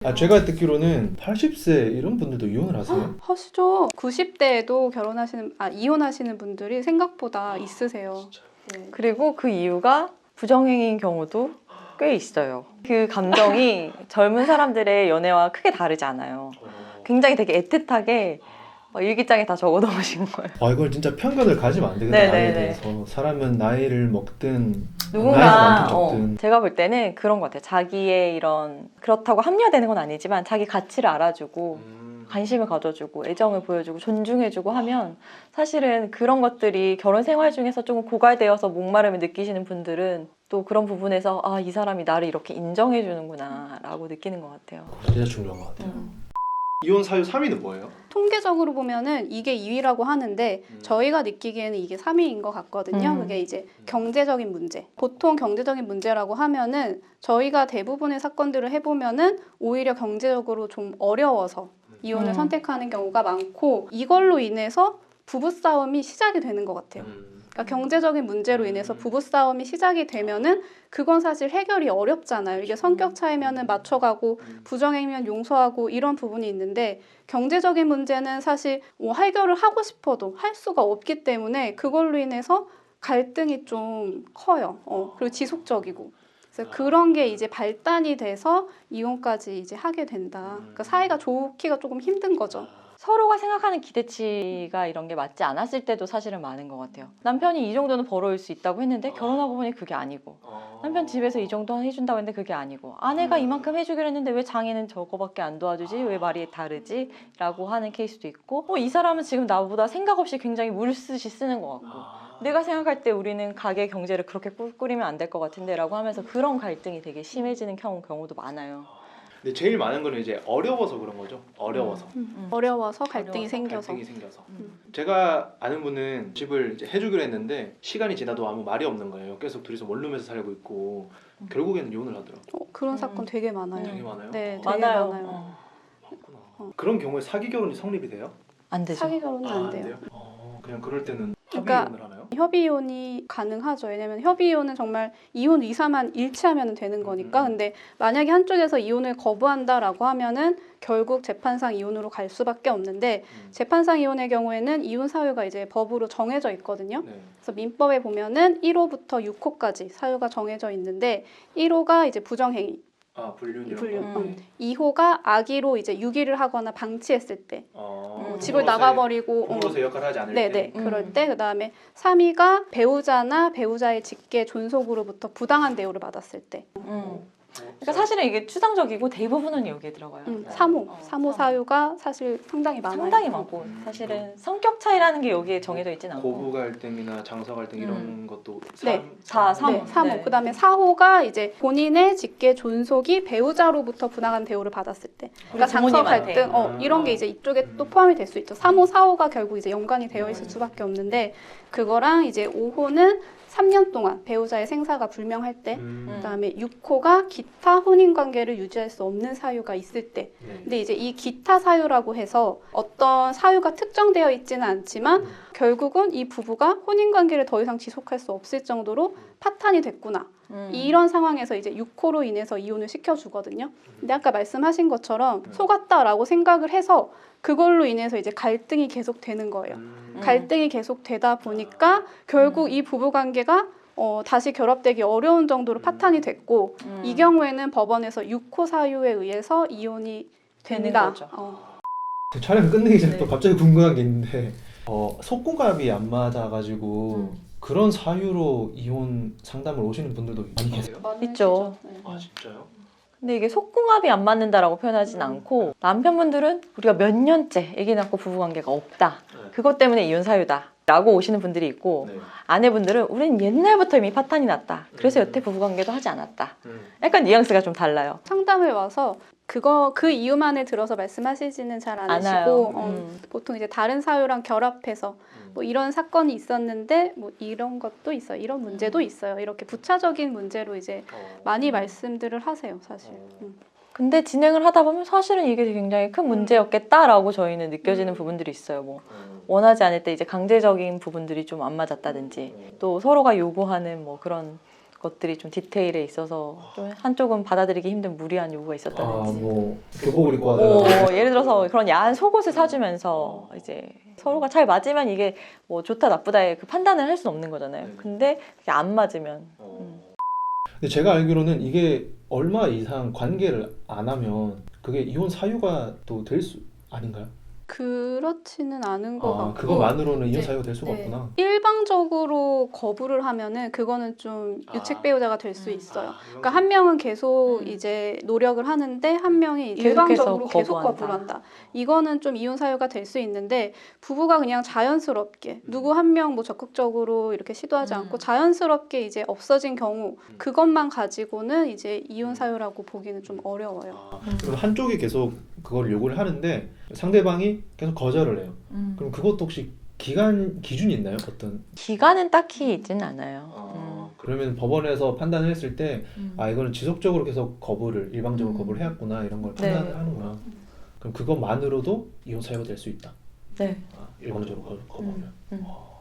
제가 듣기로는 80세 이런 분들도 이혼을 하세요? 하시죠. 90대에도 이혼하시는 분들이 생각보다 있으세요. 진짜요? 네. 그리고 그 이유가 부정행위인 경우도 꽤 있어요. 그 감정이 젊은 사람들의 연애와 크게 다르지 않아요. 굉장히 되게 애틋하게 일기장에 다 적어 놓으신 거예요. 이걸 진짜 편견을 가지면 안 되겠다. 나이에 대해서. 사람은 나이를 먹든 누군가 나이가 많든 적든 제가 볼 때는 그런 것 같아요. 자기의 이런 그렇다고 합리화되는 건 아니지만 자기 가치를 알아주고 관심을 가져주고 애정을 보여주고 존중해주고 하면 사실은 그런 것들이 결혼 생활 중에서 조금 고갈되어서 목마름을 느끼시는 분들은 또 그런 부분에서 이 사람이 나를 이렇게 인정해주는구나 라고 느끼는 것 같아요. 진짜 중요한 것 같아요. 이혼 사유 3위는 뭐예요? 통계적으로 보면은 이게 2위라고 하는데 저희가 느끼기에는 이게 3위인 것 같거든요. 그게 이제 경제적인 문제. 보통 경제적인 문제라고 하면은 저희가 대부분의 사건들을 해보면은 오히려 경제적으로 좀 어려워서 이혼을 선택하는 경우가 많고 이걸로 인해서 부부싸움이 시작이 되는 것 같아요. 그러니까 경제적인 문제로 인해서 부부싸움이 시작이 되면은 그건 사실 해결이 어렵잖아요. 이게 성격 차이면은 맞춰가고 부정행위면 용서하고 이런 부분이 있는데 경제적인 문제는 사실 해결을 하고 싶어도 할 수가 없기 때문에 그걸로 인해서 갈등이 좀 커요. 그리고 지속적이고. 그래서 그런 게 이제 발단이 돼서 이혼까지 이제 하게 된다. 그러니까 사이가 좋기가 조금 힘든 거죠. 서로가 생각하는 기대치가 이런 게 맞지 않았을 때도 사실은 많은 것 같아요. 남편이 이 정도는 벌어올 수 있다고 했는데 결혼하고 보니 그게 아니고 남편 집에서 이 정도 해준다고 했는데 그게 아니고 아내가 이만큼 해주기로 했는데 왜 장인은 저거밖에 안 도와주지? 왜 말이 다르지? 라고 하는 케이스도 있고 이 사람은 지금 나보다 생각 없이 굉장히 물쓰듯이 쓰는 것 같고 내가 생각할 때 우리는 가게 경제를 그렇게 꾸리면 안 될 것 같은데 라고 하면서 그런 갈등이 되게 심해지는 경우도 많아요. 근데 제일 많은 거는 이제 어려워서 그런 거죠. 어려워서. 어려워서 갈등이 어려워서 생겨서. 갈등이 생겨서. 제가 아는 분은 집을 이제 해주기로 했는데 시간이 지나도 아무 말이 없는 거예요. 계속 둘이서 원룸에서 살고 있고 결국에는 이혼을 하더라고요. 그런 사건 되게 많아요. 되게 많아요? 네, 되게 많아요. 많아요. 많구나. 그런 경우에 사기 결혼이 성립이 돼요? 안 되죠. 사기 결혼은 안 돼요. 그냥 그럴 때는 합의 그러니까 이혼을 하나요? 협의 이혼이 가능하죠. 왜냐면 협의 이혼은 정말 이혼 의사만 일치하면 되는 거니까. 근데 만약에 한쪽에서 이혼을 거부한다라고 하면은 결국 재판상 이혼으로 갈 수밖에 없는데 재판상 이혼의 경우에는 이혼 사유가 이제 법으로 정해져 있거든요. 네. 그래서 민법에 보면은 1호부터 6호까지 사유가 정해져 있는데 1호가 이제 부정행위, 불륜이요? 불륜. 2호가 악의로 이제 유기를 하거나 방치했을 때, 집을 부모로서의- 나가버리고, 부모로서 역할을 하지 않을 네네, 때. 그럴 때, 그 다음에 3위가 배우자나 배우자의 직계 존속으로부터 부당한 대우를 받았을 때, 그러니까 사실은 이게 추상적이고 대부분은 여기에 들어가요. 3호 사유가 사실 상당히 많아요. 상당히 많고 사실은 성격 차이라는 게 여기에 정해져 있진 않고 고부 갈등이나 장서 갈등 이런 것도 네. 3호. 네, 3호. 네. 그 다음에 4호가 이제 본인의 직계 존속이 배우자로부터 부당한 대우를 받았을 때. 그러니까 장서 부모님한테. 갈등, 이런 게 이제 이쪽에 또 포함이 될 수 있죠. 3호, 4호가 결국 이제 연관이 되어 있을 수밖에 없는데, 그거랑 이제 5호는 3년 동안 배우자의 생사가 불명할 때, 그 다음에 6호가 기타 혼인관계를 유지할 수 없는 사유가 있을 때. 근데 이제 이 기타 사유라고 해서 어떤 사유가 특정되어 있지는 않지만 결국은 이 부부가 혼인관계를 더 이상 지속할 수 없을 정도로 파탄이 됐구나. 이런 상황에서 이제 6호로 인해서 이혼을 시켜주거든요. 근데 아까 말씀하신 것처럼 속았다라고 생각을 해서 그걸로 인해서 이제 갈등이 계속 되는 거예요. 갈등이 계속 되다 보니까 결국 이 부부관계가 다시 결합되기 어려운 정도로 파탄이 됐고 이 경우에는 법원에서 6호 사유에 의해서 이혼이 되는 된다. 거죠. 촬영 끝내기 전에 네. 또 갑자기 궁금한 게 있는데 속궁합이 안 맞아가지고 그런 사유로 이혼 상담을 오시는 분들도 많이 계세요? 있죠. 진짜요? 근데 이게 속궁합이 안 맞는다라고 표현하진 않고 남편분들은 우리가 몇 년째 아기 낳고 부부관계가 없다. 그것 때문에 이혼 사유다. 라고 오시는 분들이 있고 아내분들은 우린 옛날부터 이미 파탄이 났다. 그래서 여태 부부관계도 하지 않았다. 약간 뉘앙스가 좀 달라요. 상담을 와서 그 이유만을 들어서 말씀하시지는 잘 않으시고 보통 이제 다른 사유랑 결합해서 뭐 이런 사건이 있었는데 뭐 이런 것도 있어요. 이런 문제도 있어요. 이렇게 부차적인 문제로 이제 많이 말씀들을 하세요, 사실. 근데 진행을 하다 보면 사실은 이게 굉장히 큰 문제였겠다라고 저희는 느껴지는 부분들이 있어요. 뭐 원하지 않을 때 이제 강제적인 부분들이 좀 안 맞았다든지 또 서로가 요구하는 뭐 그런 것들이 좀 디테일에 있어서 좀 한쪽은 받아들이기 힘든 무리한 요구가 있었다든지. 뭐 교복을 입고 하다가 예를 들어서 그런 야한 속옷을 사주면서 이제 서로가 잘 맞으면 이게 뭐 좋다 나쁘다의 그 판단을 할 수는 없는 거잖아요. 네. 근데 그게 안 맞으면 근데 제가 알기로는 이게 얼마 이상 관계를 안 하면 그게 이혼 사유가 또 될 수 아닌가요? 그렇지는 않은 것 같고 그거만으로는 이혼 이제, 사유가 될 수가 네. 없구나. 일방적으로 거부를 하면은 그거는 좀 유책 배우자가 될 수 있어요. 아, 그러니까 한 명은 계속 음. 이제 노력을 하는데 한 명이 계속해서 일방적으로 계속 거부한다. 거부를 한다. 이거는 좀 이혼 사유가 될 수 있는데 부부가 그냥 자연스럽게 누구 한 명 뭐 적극적으로 이렇게 시도하지 않고 자연스럽게 이제 없어진 경우 그것만 가지고는 이제 이혼 사유라고 보기는 좀 어려워요. 그럼 한쪽이 계속 그걸 요구를 하는데 상대방이 계속 거절을 해요. 그럼 그것도 혹시 기준이 있나요? 어떤? 기간은 딱히 있지는 않아요. 그러면 법원에서 판단을 했을 때 이거는 지속적으로 계속 일방적으로 거부를 해왔구나 이런 걸 네. 판단을 하는구나. 그럼 그것만으로도 이혼 사유가 될 수 있다. 네. 일방적으로 거부하면.